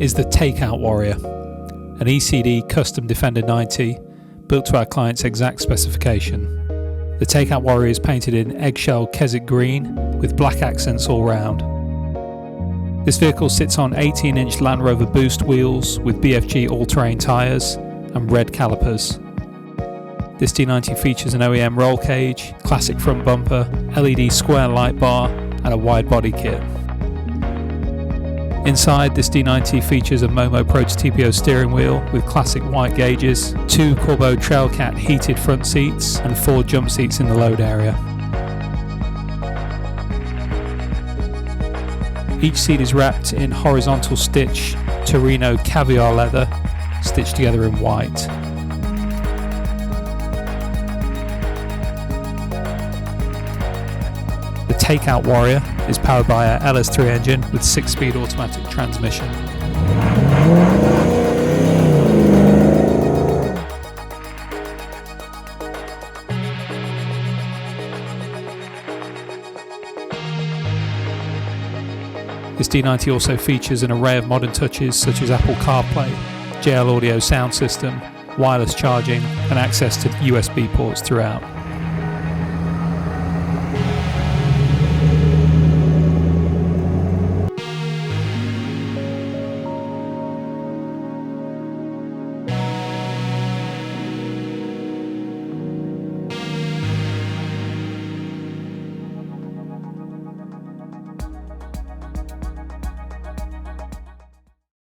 is the Takeout Warrior, an E.C.D custom Defender 90 built to our client's exact specification. The Takeout Warrior is painted in eggshell Keswick green with black accents all round. This vehicle sits on 18-inch Land Rover Boost wheels with BFG all-terrain tyres and red calipers. This D90 features an OEM roll cage, classic front bumper, LED square light bar and a wide body kit. Inside, this D90 features a Momo Pro TPO steering wheel with classic white gauges, 2 Corvette Trailcat heated front seats and 4 jump seats in the load area. Each seat is wrapped in horizontal stitch Torino caviar leather, stitched together in white. The Takeout Warrior is powered by a LS3 engine with 6-speed automatic transmission. This D90 also features an array of modern touches such as Apple CarPlay, JL Audio sound system, wireless charging and access to USB ports throughout.